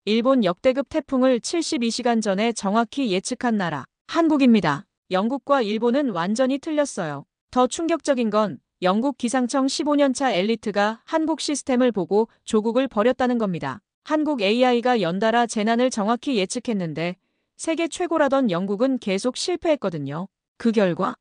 일본 역대급 태풍을 72시간 전에 정확히 예측한 나라, 한국입니다. 영국과 일본은 완전히 틀렸어요. 더 충격적인 건 영국 기상청 15년차 엘리트가 한국 시스템을 보고 조국을 버렸다는 겁니다. 한국 AI가 연달아 재난을 정확히 예측했는데 세계 최고라던 영국은 계속 실패했거든요. 그 결과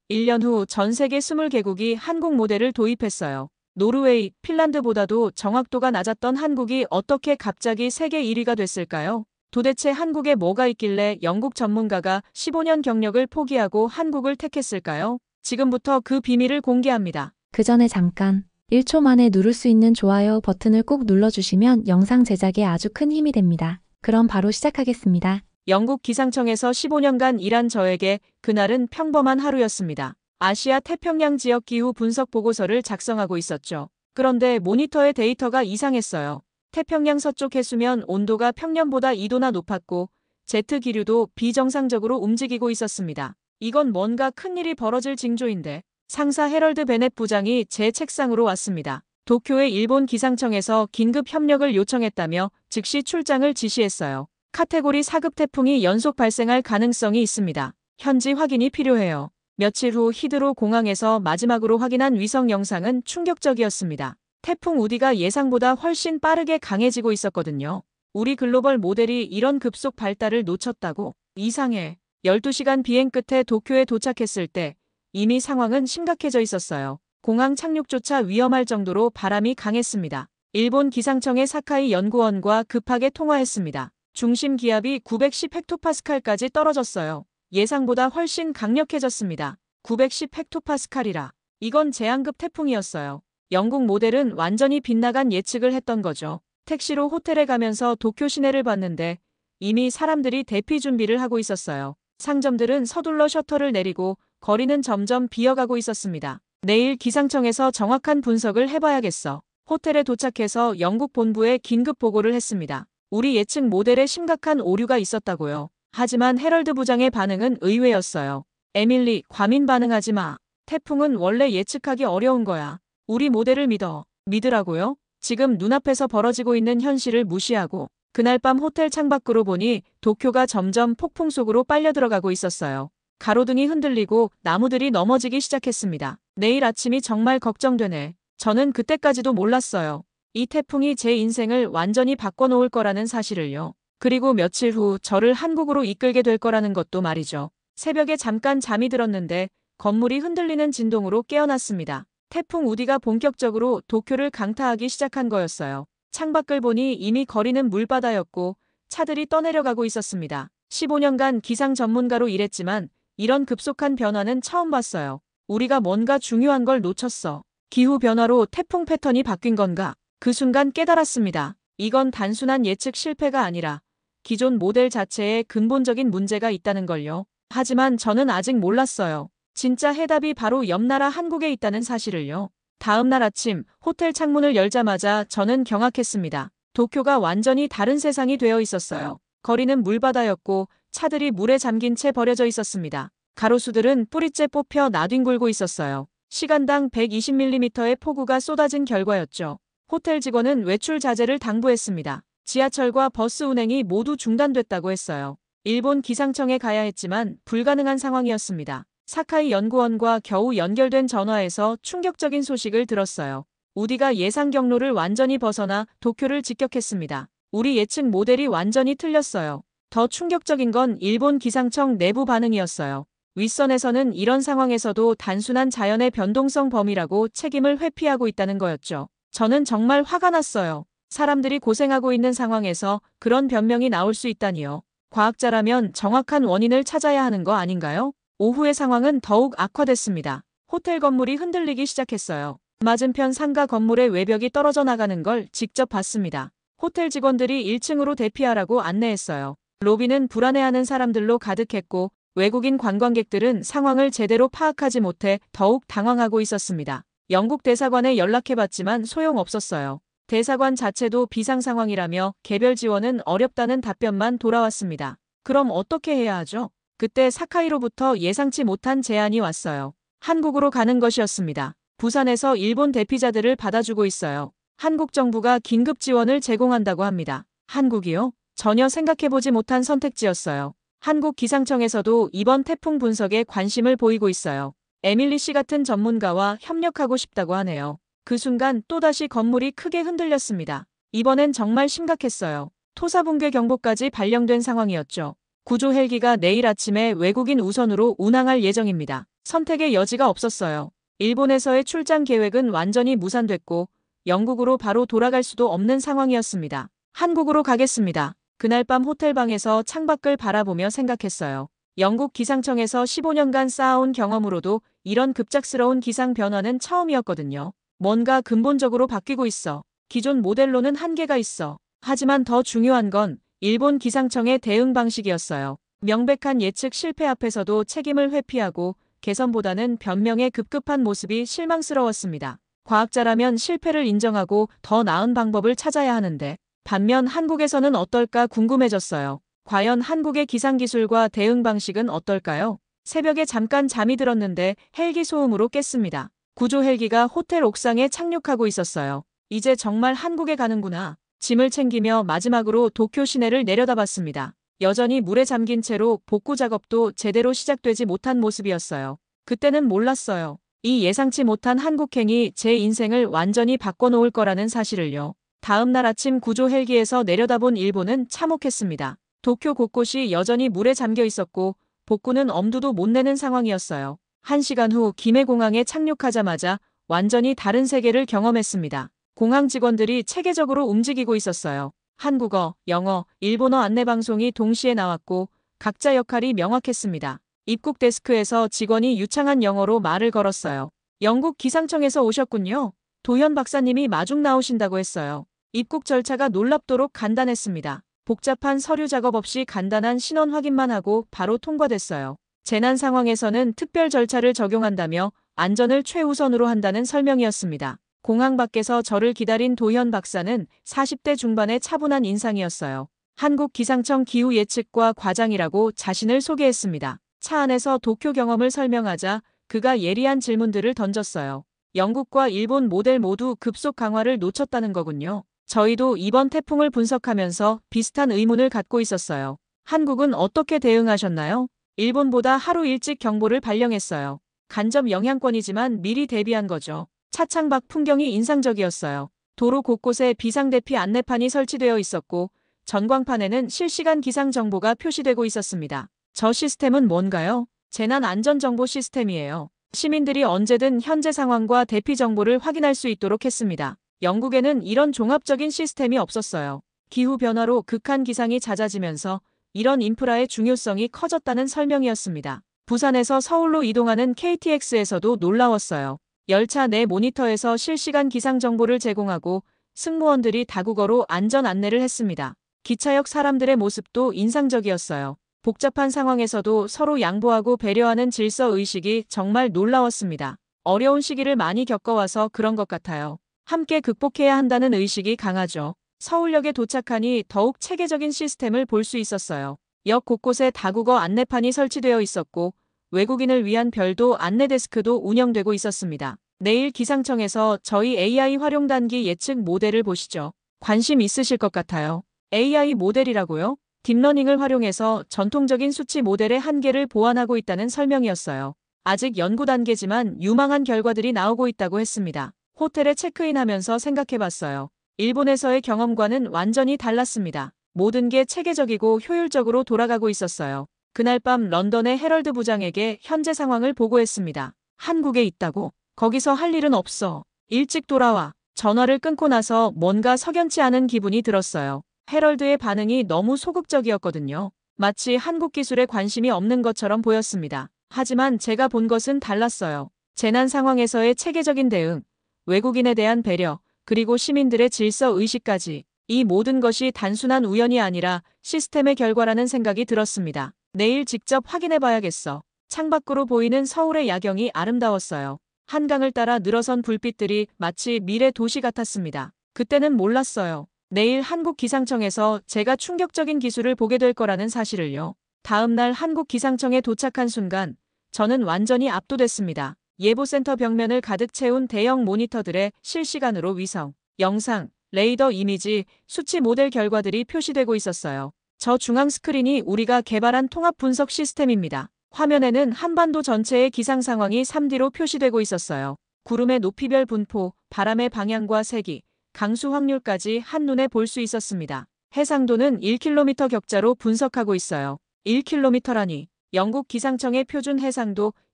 1년 후 전 세계 20개국이 한국 모델을 도입했어요. 노르웨이, 핀란드보다도 정확도가 낮았던 한국이 어떻게 갑자기 세계 1위가 됐을까요? 도대체 한국에 뭐가 있길래 영국 전문가가 15년 경력을 포기하고 한국을 택했을까요? 지금부터 그 비밀을 공개합니다. 그 전에 잠깐 1초 만에 누를 수 있는 좋아요 버튼을 꼭 눌러주시면 영상 제작에 아주 큰 힘이 됩니다. 그럼 바로 시작하겠습니다. 영국 기상청에서 15년간 일한 저에게 그날은 평범한 하루였습니다. 아시아 태평양 지역 기후 분석 보고서를 작성하고 있었죠. 그런데 모니터의 데이터가 이상했어요. 태평양 서쪽 해수면 온도가 평년보다 2도나 높았고 제트 기류도 비정상적으로 움직이고 있었습니다. 이건 뭔가 큰일이 벌어질 징조인데 상사 헤럴드 베넷 부장이 제 책상으로 왔습니다. 도쿄의 일본 기상청에서 긴급 협력을 요청했다며 즉시 출장을 지시했어요. 카테고리 4급 태풍이 연속 발생할 가능성이 있습니다. 현지 확인이 필요해요. 며칠 후 히드로 공항에서 마지막으로 확인한 위성 영상은 충격적이었습니다. 태풍 우디가 예상보다 훨씬 빠르게 강해지고 있었거든요. 우리 글로벌 모델이 이런 급속 발달을 놓쳤다고? 이상해. 12시간 비행 끝에 도쿄에 도착했을 때 이미 상황은 심각해져 있었어요. 공항 착륙조차 위험할 정도로 바람이 강했습니다. 일본 기상청의 사카이 연구원과 급하게 통화했습니다. 중심 기압이 910 헥토파스칼까지 떨어졌어요. 예상보다 훨씬 강력해졌습니다. 910 헥토파스칼이라. 이건 재앙급 태풍이었어요. 영국 모델은 완전히 빗나간 예측을 했던 거죠. 택시로 호텔에 가면서 도쿄 시내를 봤는데 이미 사람들이 대피 준비를 하고 있었어요. 상점들은 서둘러 셔터를 내리고 거리는 점점 비어가고 있었습니다. 내일 기상청에서 정확한 분석을 해봐야겠어. 호텔에 도착해서 영국 본부에 긴급 보고를 했습니다. 우리 예측 모델에 심각한 오류가 있었다고요. 하지만 헤럴드 부장의 반응은 의외였어요. 에밀리, 과민 반응하지 마. 태풍은 원래 예측하기 어려운 거야. 우리 모델을 믿어. 믿으라고요? 지금 눈앞에서 벌어지고 있는 현실을 무시하고 그날 밤 호텔 창밖으로 보니 도쿄가 점점 폭풍 속으로 빨려 들어가고 있었어요. 가로등이 흔들리고 나무들이 넘어지기 시작했습니다. 내일 아침이 정말 걱정되네. 저는 그때까지도 몰랐어요. 이 태풍이 제 인생을 완전히 바꿔놓을 거라는 사실을요. 그리고 며칠 후 저를 한국으로 이끌게 될 거라는 것도 말이죠. 새벽에 잠깐 잠이 들었는데 건물이 흔들리는 진동으로 깨어났습니다. 태풍 우디가 본격적으로 도쿄를 강타하기 시작한 거였어요. 창밖을 보니 이미 거리는 물바다였고 차들이 떠내려가고 있었습니다. 15년간 기상 전문가로 일했지만 이런 급속한 변화는 처음 봤어요. 우리가 뭔가 중요한 걸 놓쳤어. 기후변화로 태풍 패턴이 바뀐 건가? 그 순간 깨달았습니다. 이건 단순한 예측 실패가 아니라 기존 모델 자체에 근본적인 문제가 있다는 걸요. 하지만 저는 아직 몰랐어요. 진짜 해답이 바로 옆 나라 한국에 있다는 사실을요. 다음 날 아침 호텔 창문을 열자마자 저는 경악했습니다. 도쿄가 완전히 다른 세상이 되어 있었어요. 거리는 물바다였고 차들이 물에 잠긴 채 버려져 있었습니다. 가로수들은 뿌리째 뽑혀 나뒹굴고 있었어요. 시간당 120mm의 폭우가 쏟아진 결과였죠. 호텔 직원은 외출 자제를 당부했습니다. 지하철과 버스 운행이 모두 중단됐다고 했어요. 일본 기상청에 가야 했지만 불가능한 상황이었습니다. 사카이 연구원과 겨우 연결된 전화에서 충격적인 소식을 들었어요. 우디가 예상 경로를 완전히 벗어나 도쿄를 직격했습니다. 우리 예측 모델이 완전히 틀렸어요. 더 충격적인 건 일본 기상청 내부 반응이었어요. 윗선에서는 이런 상황에서도 단순한 자연의 변동성 범위라고 책임을 회피하고 있다는 거였죠. 저는 정말 화가 났어요. 사람들이 고생하고 있는 상황에서 그런 변명이 나올 수 있다니요. 과학자라면 정확한 원인을 찾아야 하는 거 아닌가요? 오후의 상황은 더욱 악화됐습니다. 호텔 건물이 흔들리기 시작했어요. 맞은편 상가 건물의 외벽이 떨어져 나가는 걸 직접 봤습니다. 호텔 직원들이 1층으로 대피하라고 안내했어요. 로비는 불안해하는 사람들로 가득했고 외국인 관광객들은 상황을 제대로 파악하지 못해 더욱 당황하고 있었습니다. 영국 대사관에 연락해봤지만 소용없었어요. 대사관 자체도 비상 상황이라며 개별 지원은 어렵다는 답변만 돌아왔습니다. 그럼 어떻게 해야 하죠? 그때 사카이로부터 예상치 못한 제안이 왔어요. 한국으로 가는 것이었습니다. 부산에서 일본 대피자들을 받아주고 있어요. 한국 정부가 긴급 지원을 제공한다고 합니다. 한국이요? 전혀 생각해보지 못한 선택지였어요. 한국 기상청에서도 이번 태풍 분석에 관심을 보이고 있어요. 에밀리 씨 같은 전문가와 협력하고 싶다고 하네요. 그 순간 또다시 건물이 크게 흔들렸습니다. 이번엔 정말 심각했어요. 토사붕괴 경보까지 발령된 상황이었죠. 구조 헬기가 내일 아침에 외국인 우선으로 운항할 예정입니다. 선택의 여지가 없었어요. 일본에서의 출장 계획은 완전히 무산됐고 영국으로 바로 돌아갈 수도 없는 상황이었습니다. 한국으로 가겠습니다. 그날 밤 호텔방에서 창밖을 바라보며 생각했어요. 영국 기상청에서 15년간 쌓아온 경험으로도 이런 급작스러운 기상 변화는 처음이었거든요. 뭔가 근본적으로 바뀌고 있어. 기존 모델로는 한계가 있어. 하지만 더 중요한 건 일본 기상청의 대응 방식이었어요. 명백한 예측 실패 앞에서도 책임을 회피하고 개선보다는 변명에 급급한 모습이 실망스러웠습니다. 과학자라면 실패를 인정하고 더 나은 방법을 찾아야 하는데 반면 한국에서는 어떨까 궁금해졌어요. 과연 한국의 기상기술과 대응 방식은 어떨까요? 새벽에 잠깐 잠이 들었는데 헬기 소음으로 깼습니다. 구조 헬기가 호텔 옥상에 착륙하고 있었어요. 이제 정말 한국에 가는구나. 짐을 챙기며 마지막으로 도쿄 시내를 내려다봤습니다. 여전히 물에 잠긴 채로 복구 작업도 제대로 시작되지 못한 모습이었어요. 그때는 몰랐어요. 이 예상치 못한 한국행이 제 인생을 완전히 바꿔놓을 거라는 사실을요. 다음 날 아침 구조 헬기에서 내려다본 일본은 참혹했습니다. 도쿄 곳곳이 여전히 물에 잠겨 있었고 복구는 엄두도 못 내는 상황이었어요. 1시간 후 김해공항에 착륙하자마자 완전히 다른 세계를 경험했습니다. 공항 직원들이 체계적으로 움직이고 있었어요. 한국어, 영어, 일본어 안내방송이 동시에 나왔고 각자 역할이 명확했습니다. 입국 데스크에서 직원이 유창한 영어로 말을 걸었어요. 영국 기상청에서 오셨군요. 도현 박사님이 마중 나오신다고 했어요. 입국 절차가 놀랍도록 간단했습니다. 복잡한 서류 작업 없이 간단한 신원 확인만 하고 바로 통과됐어요. 재난 상황에서는 특별 절차를 적용한다며 안전을 최우선으로 한다는 설명이었습니다. 공항 밖에서 저를 기다린 도현 박사는 40대 중반의 차분한 인상이었어요. 한국 기상청 기후 예측과 과장이라고 자신을 소개했습니다. 차 안에서 도쿄 경험을 설명하자 그가 예리한 질문들을 던졌어요. 영국과 일본 모델 모두 급속 강화를 놓쳤다는 거군요. 저희도 이번 태풍을 분석하면서 비슷한 의문을 갖고 있었어요. 한국은 어떻게 대응하셨나요? 일본보다 하루 일찍 경보를 발령했어요. 간접 영향권이지만 미리 대비한 거죠. 차창 밖 풍경이 인상적이었어요. 도로 곳곳에 비상대피 안내판이 설치되어 있었고 전광판에는 실시간 기상 정보가 표시되고 있었습니다. 저 시스템은 뭔가요? 재난안전정보 시스템이에요. 시민들이 언제든 현재 상황과 대피 정보를 확인할 수 있도록 했습니다. 영국에는 이런 종합적인 시스템이 없었어요. 기후변화로 극한 기상이 잦아지면서 이런 인프라의 중요성이 커졌다는 설명이었습니다. 부산에서 서울로 이동하는 KTX에서도 놀라웠어요. 열차 내 모니터에서 실시간 기상 정보를 제공하고 승무원들이 다국어로 안전 안내를 했습니다. 기차역 사람들의 모습도 인상적이었어요. 복잡한 상황에서도 서로 양보하고 배려하는 질서 의식이 정말 놀라웠습니다. 어려운 시기를 많이 겪어와서 그런 것 같아요. 함께 극복해야 한다는 의식이 강하죠. 서울역에 도착하니 더욱 체계적인 시스템을 볼 수 있었어요. 역 곳곳에 다국어 안내판이 설치되어 있었고 외국인을 위한 별도 안내 데스크도 운영되고 있었습니다. 내일 기상청에서 저희 AI 활용 단기 예측 모델을 보시죠. 관심 있으실 것 같아요. AI 모델이라고요? 딥러닝을 활용해서 전통적인 수치 모델의 한계를 보완하고 있다는 설명이었어요. 아직 연구 단계지만 유망한 결과들이 나오고 있다고 했습니다. 호텔에 체크인하면서 생각해봤어요. 일본에서의 경험과는 완전히 달랐습니다. 모든 게 체계적이고 효율적으로 돌아가고 있었어요. 그날 밤 런던의 헤럴드 부장에게 현재 상황을 보고했습니다. 한국에 있다고? 거기서 할 일은 없어. 일찍 돌아와. 전화를 끊고 나서 뭔가 석연치 않은 기분이 들었어요. 헤럴드의 반응이 너무 소극적이었거든요. 마치 한국 기술에 관심이 없는 것처럼 보였습니다. 하지만 제가 본 것은 달랐어요. 재난 상황에서의 체계적인 대응, 외국인에 대한 배려, 그리고 시민들의 질서 의식까지. 이 모든 것이 단순한 우연이 아니라 시스템의 결과라는 생각이 들었습니다. 내일 직접 확인해 봐야겠어. 창밖으로 보이는 서울의 야경이 아름다웠어요. 한강을 따라 늘어선 불빛들이 마치 미래 도시 같았습니다. 그때는 몰랐어요. 내일 한국 기상청에서 제가 충격적인 기술을 보게 될 거라는 사실을요. 다음 날 한국 기상청에 도착한 순간 저는 완전히 압도됐습니다. 예보센터 벽면을 가득 채운 대형 모니터들의 실시간으로 위성, 영상, 레이더 이미지, 수치 모델 결과들이 표시되고 있었어요. 저 중앙 스크린이 우리가 개발한 통합 분석 시스템입니다. 화면에는 한반도 전체의 기상 상황이 3D로 표시되고 있었어요. 구름의 높이별 분포, 바람의 방향과 세기, 강수 확률까지 한눈에 볼 수 있었습니다. 해상도는 1km 격자로 분석하고 있어요. 1km라니. 영국 기상청의 표준 해상도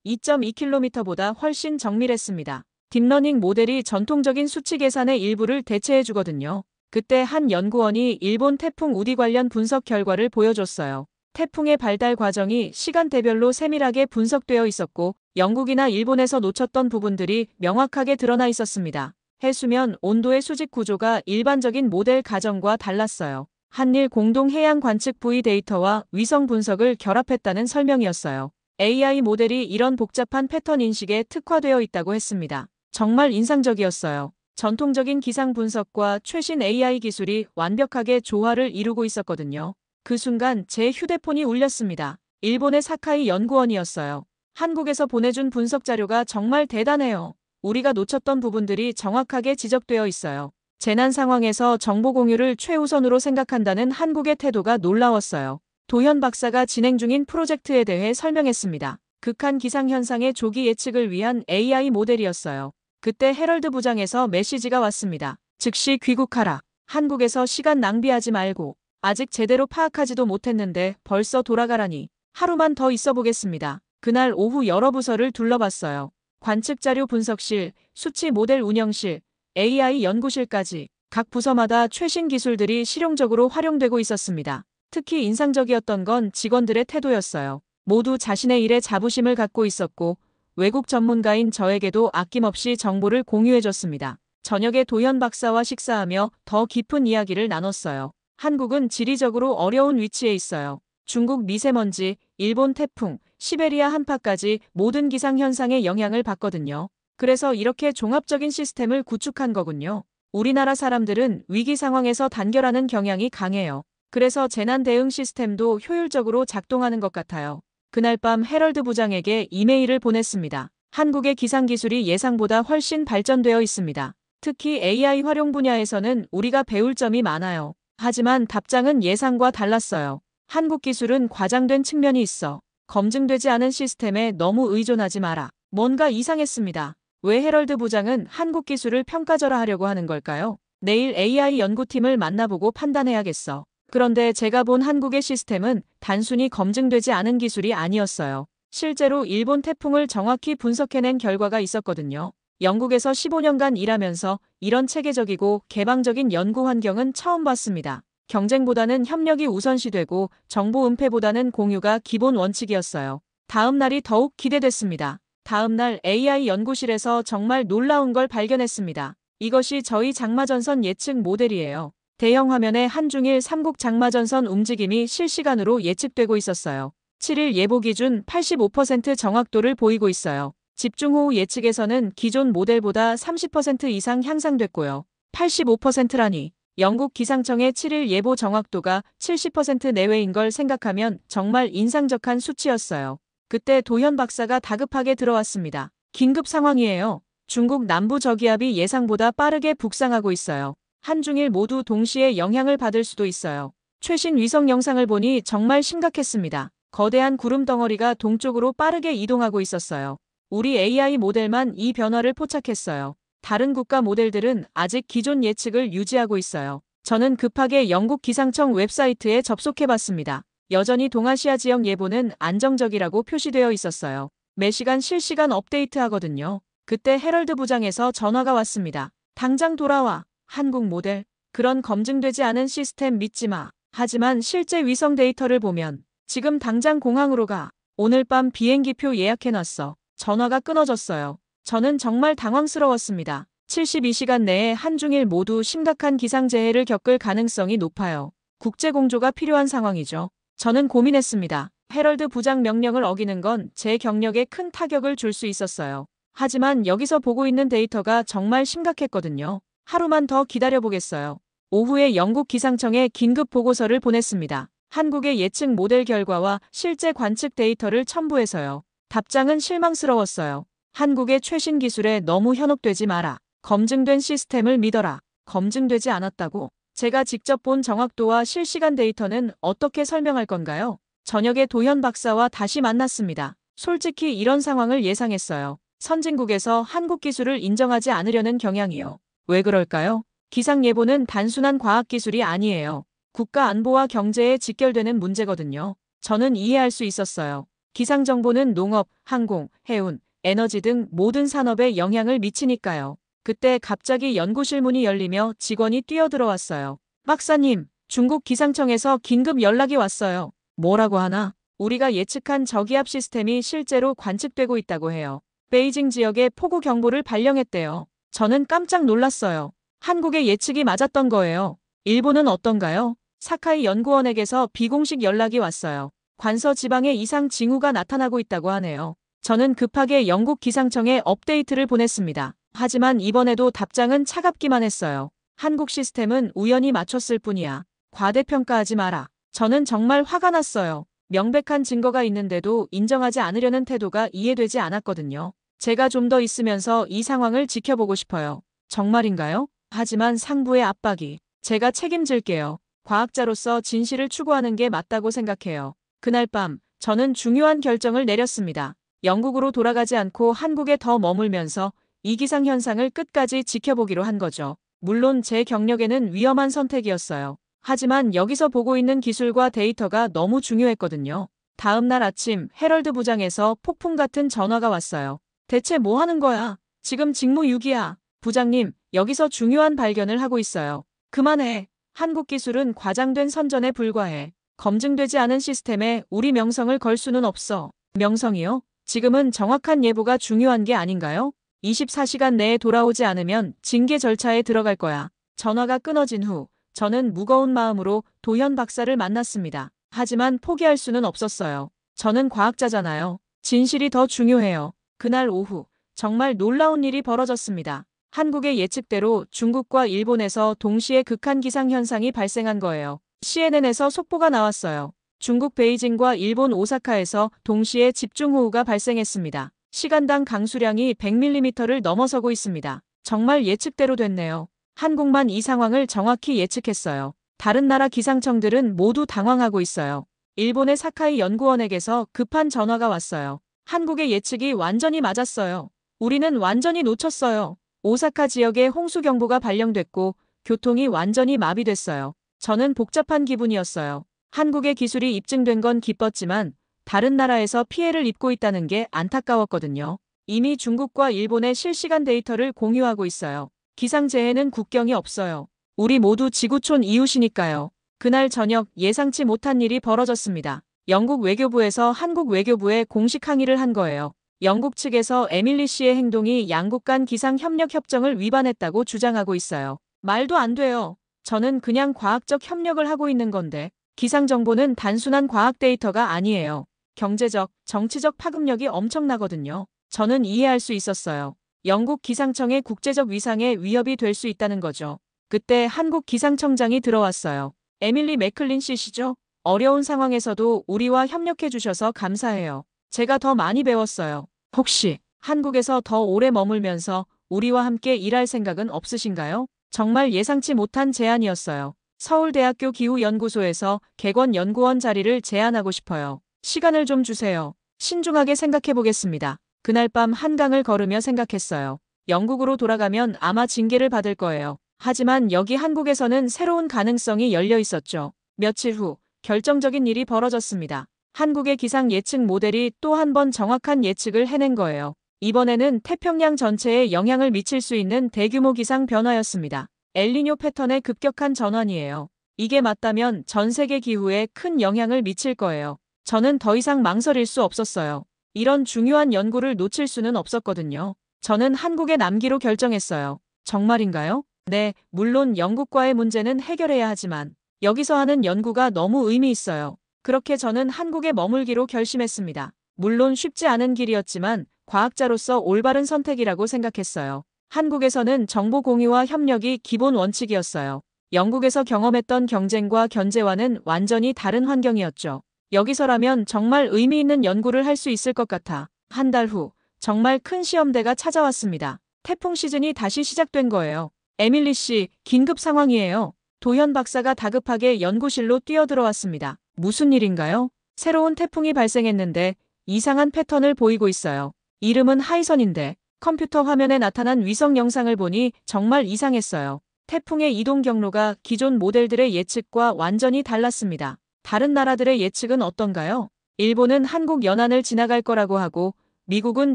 2.2km보다 훨씬 정밀했습니다. 딥러닝 모델이 전통적인 수치 계산의 일부를 대체해주거든요. 그때 한 연구원이 일본 태풍 우디 관련 분석 결과를 보여줬어요. 태풍의 발달 과정이 시간대별로 세밀하게 분석되어 있었고 영국이나 일본에서 놓쳤던 부분들이 명확하게 드러나 있었습니다. 해수면 온도의 수직 구조가 일반적인 모델 가정과 달랐어요. 한일 공동 해양 관측 부위 데이터와 위성 분석을 결합했다는 설명이었어요. AI 모델이 이런 복잡한 패턴 인식에 특화되어 있다고 했습니다. 정말 인상적이었어요. 전통적인 기상 분석과 최신 AI 기술이 완벽하게 조화를 이루고 있었거든요. 그 순간 제 휴대폰이 울렸습니다. 일본의 사카이 연구원이었어요. 한국에서 보내준 분석 자료가 정말 대단해요. 우리가 놓쳤던 부분들이 정확하게 지적되어 있어요. 재난 상황에서 정보 공유를 최우선으로 생각한다는 한국의 태도가 놀라웠어요. 도현 박사가 진행 중인 프로젝트에 대해 설명했습니다. 극한 기상 현상의 조기 예측을 위한 AI 모델이었어요. 그때 헤럴드 부장에서 메시지가 왔습니다. 즉시 귀국하라. 한국에서 시간 낭비하지 말고. 아직 제대로 파악하지도 못했는데 벌써 돌아가라니. 하루만 더 있어 보겠습니다. 그날 오후 여러 부서를 둘러봤어요. 관측자료 분석실, 수치 모델 운영실, AI 연구실까지 각 부서마다 최신 기술들이 실용적으로 활용되고 있었습니다. 특히 인상적이었던 건 직원들의 태도였어요. 모두 자신의 일에 자부심을 갖고 있었고 외국 전문가인 저에게도 아낌없이 정보를 공유해줬습니다. 저녁에 도현 박사와 식사하며 더 깊은 이야기를 나눴어요. 한국은 지리적으로 어려운 위치에 있어요. 중국 미세먼지, 일본 태풍, 시베리아 한파까지 모든 기상현상에 영향을 받거든요. 그래서 이렇게 종합적인 시스템을 구축한 거군요. 우리나라 사람들은 위기 상황에서 단결하는 경향이 강해요. 그래서 재난 대응 시스템도 효율적으로 작동하는 것 같아요. 그날 밤 헤럴드 부장에게 이메일을 보냈습니다. 한국의 기상기술이 예상보다 훨씬 발전되어 있습니다. 특히 AI 활용 분야에서는 우리가 배울 점이 많아요. 하지만 답장은 예상과 달랐어요. 한국 기술은 과장된 측면이 있어. 검증되지 않은 시스템에 너무 의존하지 마라. 뭔가 이상했습니다. 왜 헤럴드 부장은 한국 기술을 평가절하 하려고 하는 걸까요? 내일 AI 연구팀을 만나보고 판단해야겠어. 그런데 제가 본 한국의 시스템은 단순히 검증되지 않은 기술이 아니었어요. 실제로 일본 태풍을 정확히 분석해낸 결과가 있었거든요. 영국에서 15년간 일하면서 이런 체계적이고 개방적인 연구 환경은 처음 봤습니다. 경쟁보다는 협력이 우선시되고 정보 은폐보다는 공유가 기본 원칙이었어요. 다음 날이 더욱 기대됐습니다. 다음 날 AI 연구실에서 정말 놀라운 걸 발견했습니다. 이것이 저희 장마전선 예측 모델이에요. 대형 화면에 한중일 3국 장마전선 움직임이 실시간으로 예측되고 있었어요. 7일 예보 기준 85% 정확도를 보이고 있어요. 집중호우 예측에서는 기존 모델보다 30% 이상 향상됐고요. 85%라니. 영국 기상청의 7일 예보 정확도가 70% 내외인 걸 생각하면 정말 인상적한 수치였어요. 그때 도현 박사가 다급하게 들어왔습니다. 긴급 상황이에요. 중국 남부 저기압이 예상보다 빠르게 북상하고 있어요. 한중일 모두 동시에 영향을 받을 수도 있어요. 최신 위성 영상을 보니 정말 심각했습니다. 거대한 구름 덩어리가 동쪽으로 빠르게 이동하고 있었어요. 우리 AI 모델만 이 변화를 포착했어요. 다른 국가 모델들은 아직 기존 예측을 유지하고 있어요. 저는 급하게 영국 기상청 웹사이트에 접속해봤습니다. 여전히 동아시아 지역 예보는 안정적이라고 표시되어 있었어요. 매시간 실시간 업데이트하거든요. 그때 헤럴드 부장에서 전화가 왔습니다. 당장 돌아와. 한국 모델. 그런 검증되지 않은 시스템 믿지 마. 하지만 실제 위성 데이터를 보면 지금 당장 공항으로 가. 오늘 밤 비행기표 예약해놨어. 전화가 끊어졌어요. 저는 정말 당황스러웠습니다. 72시간 내에 한중일 모두 심각한 기상재해를 겪을 가능성이 높아요. 국제공조가 필요한 상황이죠. 저는 고민했습니다. 헤럴드 부장 명령을 어기는 건 제 경력에 큰 타격을 줄 수 있었어요. 하지만 여기서 보고 있는 데이터가 정말 심각했거든요. 하루만 더 기다려보겠어요. 오후에 영국 기상청에 긴급 보고서를 보냈습니다. 한국의 예측 모델 결과와 실제 관측 데이터를 첨부해서요. 답장은 실망스러웠어요. 한국의 최신 기술에 너무 현혹되지 마라. 검증된 시스템을 믿어라. 검증되지 않았다고? 제가 직접 본 정확도와 실시간 데이터는 어떻게 설명할 건가요? 저녁에 도현 박사와 다시 만났습니다. 솔직히 이런 상황을 예상했어요. 선진국에서 한국 기술을 인정하지 않으려는 경향이요. 왜 그럴까요? 기상 예보는 단순한 과학 기술이 아니에요. 국가 안보와 경제에 직결되는 문제거든요. 저는 이해할 수 있었어요. 기상 정보는 농업, 항공, 해운, 에너지 등 모든 산업에 영향을 미치니까요. 그때 갑자기 연구실 문이 열리며 직원이 뛰어들어왔어요. 박사님, 중국 기상청에서 긴급 연락이 왔어요. 뭐라고 하나? 우리가 예측한 저기압 시스템이 실제로 관측되고 있다고 해요. 베이징 지역에 폭우 경보를 발령했대요. 저는 깜짝 놀랐어요. 한국의 예측이 맞았던 거예요. 일본은 어떤가요? 사카이 연구원에게서 비공식 연락이 왔어요. 관서 지방에 이상 징후가 나타나고 있다고 하네요. 저는 급하게 영국 기상청에 업데이트를 보냈습니다. 하지만 이번에도 답장은 차갑기만 했어요. 한국 시스템은 우연히 맞췄을 뿐이야. 과대평가하지 마라. 저는 정말 화가 났어요. 명백한 증거가 있는데도 인정하지 않으려는 태도가 이해되지 않았거든요. 제가 좀 더 있으면서 이 상황을 지켜보고 싶어요. 정말인가요? 하지만 상부의 압박이. 제가 책임질게요. 과학자로서 진실을 추구하는 게 맞다고 생각해요. 그날 밤, 저는 중요한 결정을 내렸습니다. 영국으로 돌아가지 않고 한국에 더 머물면서 이 기상 현상을 끝까지 지켜보기로 한 거죠. 물론 제 경력에는 위험한 선택이었어요. 하지만 여기서 보고 있는 기술과 데이터가 너무 중요했거든요. 다음 날 아침 헤럴드 부장에서 폭풍 같은 전화가 왔어요. 대체 뭐 하는 거야? 지금 직무유기야. 부장님, 여기서 중요한 발견을 하고 있어요. 그만해. 한국 기술은 과장된 선전에 불과해. 검증되지 않은 시스템에 우리 명성을 걸 수는 없어. 명성이요? 지금은 정확한 예보가 중요한 게 아닌가요? 24시간 내에 돌아오지 않으면 징계 절차에 들어갈 거야. 전화가 끊어진 후 저는 무거운 마음으로 도현 박사를 만났습니다. 하지만 포기할 수는 없었어요. 저는 과학자잖아요. 진실이 더 중요해요. 그날 오후 정말 놀라운 일이 벌어졌습니다. 한국의 예측대로 중국과 일본에서 동시에 극한 기상 현상이 발생한 거예요. CNN에서 속보가 나왔어요. 중국 베이징과 일본 오사카에서 동시에 집중호우가 발생했습니다. 시간당 강수량이 100mm를 넘어서고 있습니다. 정말 예측대로 됐네요. 한국만 이 상황을 정확히 예측했어요. 다른 나라 기상청들은 모두 당황하고 있어요. 일본의 사카이 연구원에게서 급한 전화가 왔어요. 한국의 예측이 완전히 맞았어요. 우리는 완전히 놓쳤어요. 오사카 지역에 홍수경보가 발령됐고 교통이 완전히 마비됐어요. 저는 복잡한 기분이었어요. 한국의 기술이 입증된 건 기뻤지만 다른 나라에서 피해를 입고 있다는 게 안타까웠거든요. 이미 중국과 일본의 실시간 데이터를 공유하고 있어요. 기상재해는 국경이 없어요. 우리 모두 지구촌 이웃이니까요. 그날 저녁 예상치 못한 일이 벌어졌습니다. 영국 외교부에서 한국 외교부에 공식 항의를 한 거예요. 영국 측에서 에밀리 씨의 행동이 양국 간 기상협력 협정을 위반했다고 주장하고 있어요. 말도 안 돼요. 저는 그냥 과학적 협력을 하고 있는 건데 기상정보는 단순한 과학 데이터가 아니에요. 경제적, 정치적 파급력이 엄청나거든요. 저는 이해할 수 있었어요. 영국 기상청의 국제적 위상에 위협이 될 수 있다는 거죠. 그때 한국 기상청장이 들어왔어요. 에밀리 맥클린 씨시죠? 어려운 상황에서도 우리와 협력해 주셔서 감사해요. 제가 더 많이 배웠어요. 혹시 한국에서 더 오래 머물면서 우리와 함께 일할 생각은 없으신가요? 정말 예상치 못한 제안이었어요. 서울대학교 기후연구소에서 객원 연구원 자리를 제안하고 싶어요. 시간을 좀 주세요. 신중하게 생각해 보겠습니다. 그날 밤 한강을 걸으며 생각했어요. 영국으로 돌아가면 아마 징계를 받을 거예요. 하지만 여기 한국에서는 새로운 가능성이 열려 있었죠. 며칠 후 결정적인 일이 벌어졌습니다. 한국의 기상 예측 모델이 또 한 번 정확한 예측을 해낸 거예요. 이번에는 태평양 전체에 영향을 미칠 수 있는 대규모 기상 변화였습니다. 엘니뇨 패턴의 급격한 전환이에요. 이게 맞다면 전 세계 기후에 큰 영향을 미칠 거예요. 저는 더 이상 망설일 수 없었어요. 이런 중요한 연구를 놓칠 수는 없었거든요. 저는 한국에 남기로 결정했어요. 정말인가요? 네, 물론 영국과의 문제는 해결해야 하지만 여기서 하는 연구가 너무 의미 있어요. 그렇게 저는 한국에 머물기로 결심했습니다. 물론 쉽지 않은 길이었지만 과학자로서 올바른 선택이라고 생각했어요. 한국에서는 정보 공유와 협력이 기본 원칙이었어요. 영국에서 경험했던 경쟁과 견제와는 완전히 다른 환경이었죠. 여기서라면 정말 의미 있는 연구를 할 수 있을 것 같아. 한 달 후 정말 큰 시험대가 찾아왔습니다. 태풍 시즌이 다시 시작된 거예요. 에밀리 씨, 긴급 상황이에요. 도현 박사가 다급하게 연구실로 뛰어들어왔습니다. 무슨 일인가요? 새로운 태풍이 발생했는데 이상한 패턴을 보이고 있어요. 이름은 하이선인데 컴퓨터 화면에 나타난 위성 영상을 보니 정말 이상했어요. 태풍의 이동 경로가 기존 모델들의 예측과 완전히 달랐습니다. 다른 나라들의 예측은 어떤가요? 일본은 한국 연안을 지나갈 거라고 하고 미국은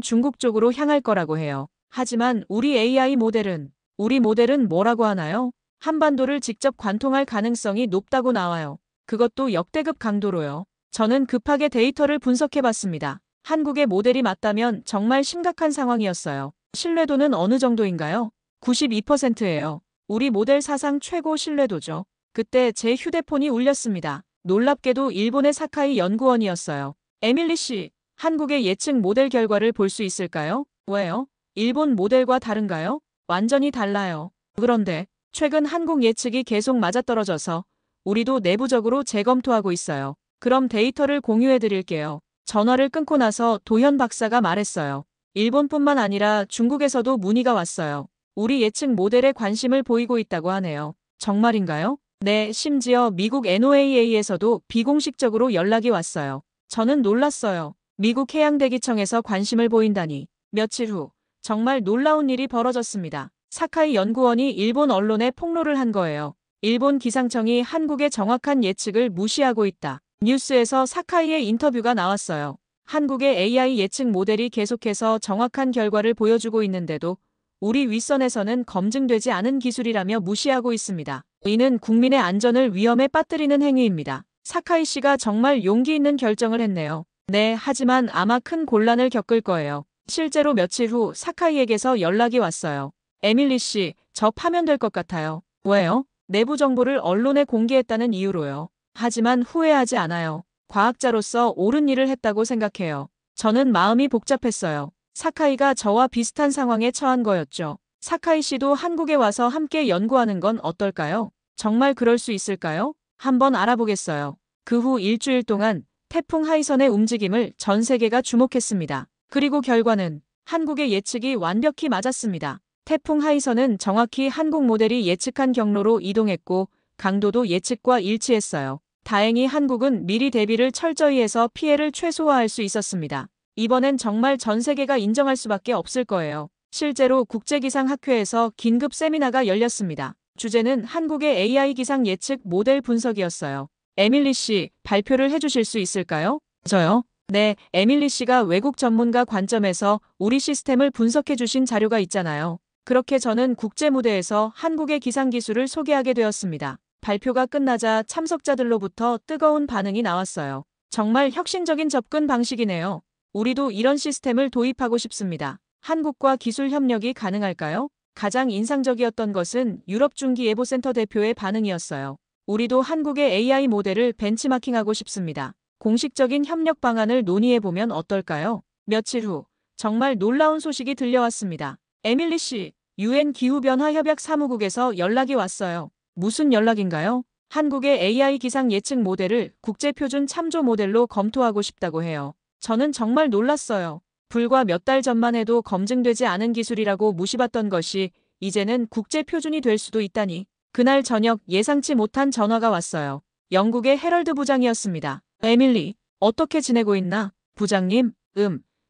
중국 쪽으로 향할 거라고 해요. 하지만 우리 모델은 뭐라고 하나요? 한반도를 직접 관통할 가능성이 높다고 나와요. 그것도 역대급 강도로요. 저는 급하게 데이터를 분석해봤습니다. 한국의 모델이 맞다면 정말 심각한 상황이었어요. 신뢰도는 어느 정도인가요? 92%예요. 우리 모델 사상 최고 신뢰도죠. 그때 제 휴대폰이 울렸습니다. 놀랍게도 일본의 사카이 연구원이었어요. 에밀리 씨, 한국의 예측 모델 결과를 볼 수 있을까요? 왜요? 일본 모델과 다른가요? 완전히 달라요. 그런데 최근 한국 예측이 계속 맞아떨어져서 우리도 내부적으로 재검토하고 있어요. 그럼 데이터를 공유해 드릴게요. 전화를 끊고 나서 도현 박사가 말했어요. 일본뿐만 아니라 중국에서도 문의가 왔어요. 우리 예측 모델에 관심을 보이고 있다고 하네요. 정말인가요? 네, 심지어 미국 NOAA에서도 비공식적으로 연락이 왔어요. 저는 놀랐어요. 미국 해양대기청에서 관심을 보인다니. 며칠 후 정말 놀라운 일이 벌어졌습니다. 사카이 연구원이 일본 언론에 폭로를 한 거예요. 일본 기상청이 한국의 정확한 예측을 무시하고 있다. 뉴스에서 사카이의 인터뷰가 나왔어요. 한국의 AI 예측 모델이 계속해서 정확한 결과를 보여주고 있는데도 우리 윗선에서는 검증되지 않은 기술이라며 무시하고 있습니다. 이는 국민의 안전을 위험에 빠뜨리는 행위입니다. 사카이 씨가 정말 용기 있는 결정을 했네요. 네, 하지만 아마 큰 곤란을 겪을 거예요. 실제로 며칠 후 사카이에게서 연락이 왔어요. 에밀리 씨, 저 파면될 것 같아요. 왜요? 내부 정보를 언론에 공개했다는 이유로요. 하지만 후회하지 않아요. 과학자로서 옳은 일을 했다고 생각해요. 저는 마음이 복잡했어요. 사카이가 저와 비슷한 상황에 처한 거였죠. 사카이 씨도 한국에 와서 함께 연구하는 건 어떨까요? 정말 그럴 수 있을까요? 한번 알아보겠어요. 그 후 일주일 동안 태풍 하이선의 움직임을 전 세계가 주목했습니다. 그리고 결과는 한국의 예측이 완벽히 맞았습니다. 태풍 하이선은 정확히 한국 모델이 예측한 경로로 이동했고 강도도 예측과 일치했어요. 다행히 한국은 미리 대비를 철저히 해서 피해를 최소화할 수 있었습니다. 이번엔 정말 전 세계가 인정할 수밖에 없을 거예요. 실제로 국제기상학회에서 긴급 세미나가 열렸습니다. 주제는 한국의 AI 기상 예측 모델 분석이었어요. 에밀리 씨, 발표를 해주실 수 있을까요? 저요? 네, 에밀리 씨가 외국 전문가 관점에서 우리 시스템을 분석해 주신 자료가 있잖아요. 그렇게 저는 국제 무대에서 한국의 기상 기술을 소개하게 되었습니다. 발표가 끝나자 참석자들로부터 뜨거운 반응이 나왔어요. 정말 혁신적인 접근 방식이네요. 우리도 이런 시스템을 도입하고 싶습니다. 한국과 기술 협력이 가능할까요? 가장 인상적이었던 것은 유럽중기예보센터 대표의 반응이었어요. 우리도 한국의 AI 모델을 벤치마킹하고 싶습니다. 공식적인 협력 방안을 논의해보면 어떨까요? 며칠 후 정말 놀라운 소식이 들려왔습니다. 에밀리 씨, UN 기후변화 협약 사무국에서 연락이 왔어요. 무슨 연락인가요? 한국의 AI 기상 예측 모델을 국제표준 참조 모델로 검토하고 싶다고 해요. 저는 정말 놀랐어요. 불과 몇 달 전만 해도 검증되지 않은 기술이라고 무시받던 것이 이제는 국제표준이 될 수도 있다니. 그날 저녁 예상치 못한 전화가 왔어요. 영국의 헤럴드 부장이었습니다. 에밀리, 어떻게 지내고 있나? 부장님,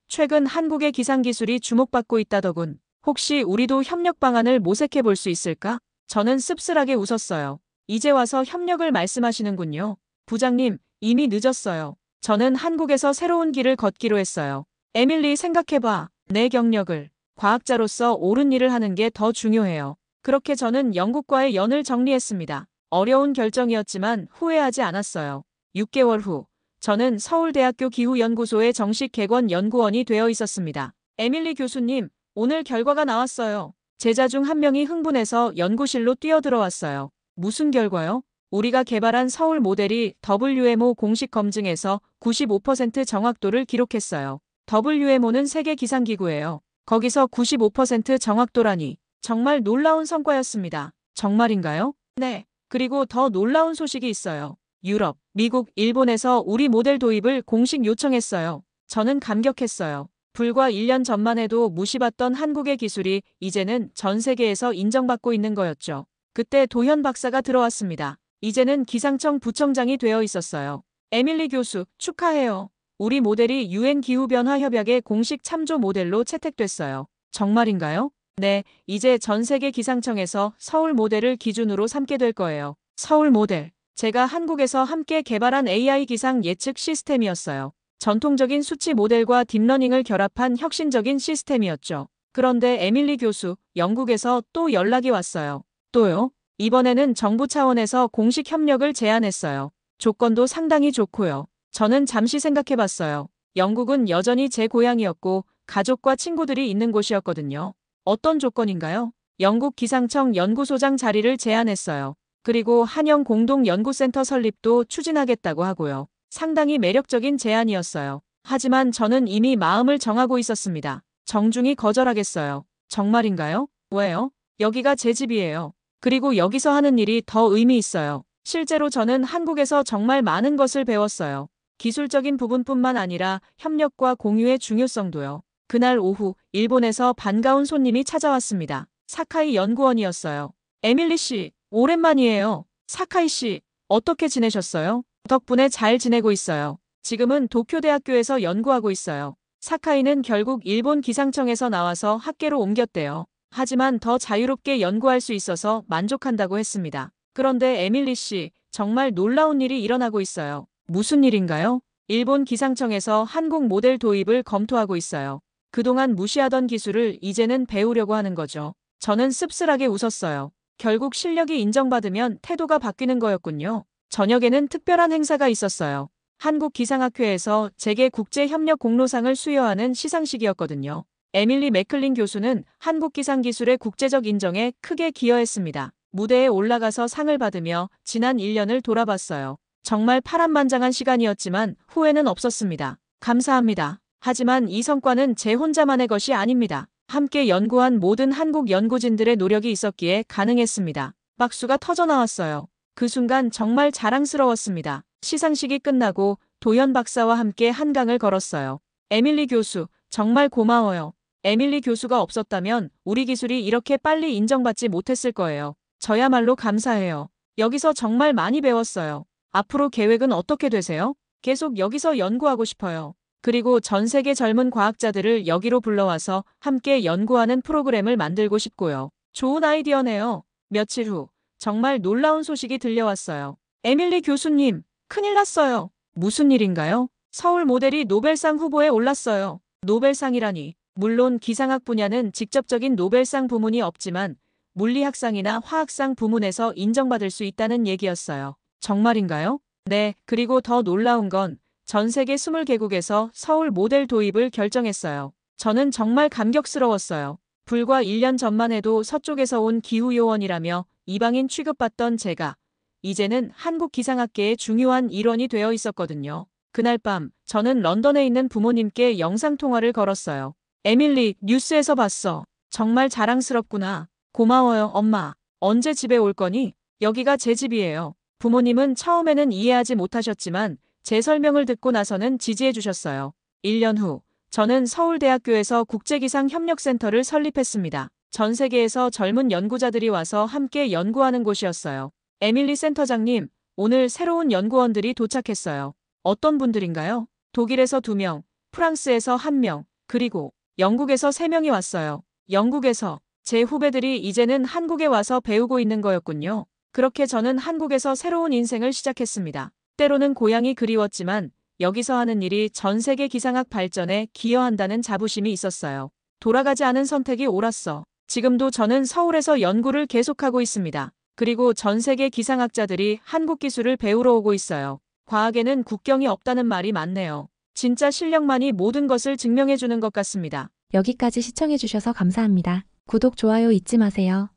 최근 한국의 기상 기술이 주목받고 있다더군. 혹시 우리도 협력 방안을 모색해 볼 수 있을까? 저는 씁쓸하게 웃었어요. 이제 와서 협력을 말씀하시는군요. 부장님, 이미 늦었어요. 저는 한국에서 새로운 길을 걷기로 했어요. 에밀리, 생각해봐. 내 경력을. 과학자로서 옳은 일을 하는 게 더 중요해요. 그렇게 저는 영국과의 연을 정리했습니다. 어려운 결정이었지만 후회하지 않았어요. 6개월 후, 저는 서울대학교 기후연구소의 정식 객원 연구원이 되어 있었습니다. 에밀리 교수님, 오늘 결과가 나왔어요. 제자 중 한 명이 흥분해서 연구실로 뛰어들어왔어요. 무슨 결과요? 우리가 개발한 서울 모델이 WMO 공식 검증에서 95% 정확도를 기록했어요. WMO는 세계 기상기구예요. 거기서 95% 정확도라니. 정말 놀라운 성과였습니다. 정말인가요? 네. 그리고 더 놀라운 소식이 있어요. 유럽, 미국, 일본에서 우리 모델 도입을 공식 요청했어요. 저는 감격했어요. 불과 1년 전만 해도 무시받던 한국의 기술이 이제는 전 세계에서 인정받고 있는 거였죠. 그때 도현 박사가 들어왔습니다. 이제는 기상청 부청장이 되어 있었어요. 에밀리 교수, 축하해요. 우리 모델이 UN 기후변화 협약의 공식 참조 모델로 채택됐어요. 정말인가요? 네, 이제 전 세계 기상청에서 서울 모델을 기준으로 삼게 될 거예요. 서울 모델. 제가 한국에서 함께 개발한 AI 기상 예측 시스템이었어요. 전통적인 수치 모델과 딥러닝을 결합한 혁신적인 시스템이었죠. 그런데 에밀리 교수, 영국에서 또 연락이 왔어요. 또요? 이번에는 정부 차원에서 공식 협력을 제안했어요. 조건도 상당히 좋고요. 저는 잠시 생각해봤어요. 영국은 여전히 제 고향이었고 가족과 친구들이 있는 곳이었거든요. 어떤 조건인가요? 영국 기상청 연구소장 자리를 제안했어요. 그리고 한영 공동연구센터 설립도 추진하겠다고 하고요. 상당히 매력적인 제안이었어요. 하지만 저는 이미 마음을 정하고 있었습니다. 정중히 거절하겠어요. 정말인가요? 왜요? 여기가 제 집이에요. 그리고 여기서 하는 일이 더 의미 있어요. 실제로 저는 한국에서 정말 많은 것을 배웠어요. 기술적인 부분뿐만 아니라 협력과 공유의 중요성도요. 그날 오후 일본에서 반가운 손님이 찾아왔습니다. 사카이 연구원이었어요. 에밀리 씨, 오랜만이에요. 사카이 씨, 어떻게 지내셨어요? 덕분에 잘 지내고 있어요. 지금은 도쿄대학교에서 연구하고 있어요. 사카이는 결국 일본 기상청에서 나와서 학계로 옮겼대요. 하지만 더 자유롭게 연구할 수 있어서 만족한다고 했습니다. 그런데 에밀리 씨, 정말 놀라운 일이 일어나고 있어요. 무슨 일인가요? 일본 기상청에서 한국 모델 도입을 검토하고 있어요. 그동안 무시하던 기술을 이제는 배우려고 하는 거죠. 저는 씁쓸하게 웃었어요. 결국 실력이 인정받으면 태도가 바뀌는 거였군요. 저녁에는 특별한 행사가 있었어요. 한국기상학회에서 재계 국제협력 공로상을 수여하는 시상식이었거든요. 에밀리 맥클린 교수는 한국기상기술의 국제적 인정에 크게 기여했습니다. 무대에 올라가서 상을 받으며 지난 1년을 돌아봤어요. 정말 파란만장한 시간이었지만 후회는 없었습니다. 감사합니다. 하지만 이 성과는 제 혼자만의 것이 아닙니다. 함께 연구한 모든 한국 연구진들의 노력이 있었기에 가능했습니다. 박수가 터져나왔어요. 그 순간 정말 자랑스러웠습니다. 시상식이 끝나고 도현 박사와 함께 한강을 걸었어요. 에밀리 교수, 정말 고마워요. 에밀리 교수가 없었다면 우리 기술이 이렇게 빨리 인정받지 못했을 거예요. 저야말로 감사해요. 여기서 정말 많이 배웠어요. 앞으로 계획은 어떻게 되세요? 계속 여기서 연구하고 싶어요. 그리고 전 세계 젊은 과학자들을 여기로 불러와서 함께 연구하는 프로그램을 만들고 싶고요. 좋은 아이디어네요. 며칠 후 정말 놀라운 소식이 들려왔어요. 에밀리 교수님, 큰일 났어요. 무슨 일인가요? 서울 모델이 노벨상 후보에 올랐어요. 노벨상이라니. 물론 기상학 분야는 직접적인 노벨상 부문이 없지만 물리학상이나 화학상 부문에서 인정받을 수 있다는 얘기였어요. 정말인가요? 네, 그리고 더 놀라운 건 전 세계 20개국에서 서울 모델 도입을 결정했어요. 저는 정말 감격스러웠어요. 불과 1년 전만 해도 서쪽에서 온 기후요원이라며 이방인 취급받던 제가 이제는 한국 기상학계의 중요한 일원이 되어 있었거든요. 그날 밤 저는 런던에 있는 부모님께 영상통화를 걸었어요. 에밀리, 뉴스에서 봤어. 정말 자랑스럽구나. 고마워요, 엄마. 언제 집에 올 거니? 여기가 제 집이에요. 부모님은 처음에는 이해하지 못하셨지만 제 설명을 듣고 나서는 지지해 주셨어요. 1년 후 저는 서울대학교에서 국제기상협력센터를 설립했습니다. 전 세계에서 젊은 연구자들이 와서 함께 연구하는 곳이었어요. 에밀리 센터장님, 오늘 새로운 연구원들이 도착했어요. 어떤 분들인가요? 독일에서 2명, 프랑스에서 1명, 그리고 영국에서 3명이 왔어요. 영국에서 제 후배들이 이제는 한국에 와서 배우고 있는 거였군요. 그렇게 저는 한국에서 새로운 인생을 시작했습니다. 때로는 고향이 그리웠지만 여기서 하는 일이 전 세계 기상학 발전에 기여한다는 자부심이 있었어요. 돌아가지 않은 선택이 옳았어. 지금도 저는 서울에서 연구를 계속하고 있습니다. 그리고 전 세계 기상학자들이 한국 기술을 배우러 오고 있어요. 과학에는 국경이 없다는 말이 맞네요. 진짜 실력만이 모든 것을 증명해주는 것 같습니다. 여기까지 시청해주셔서 감사합니다. 구독, 좋아요 잊지 마세요.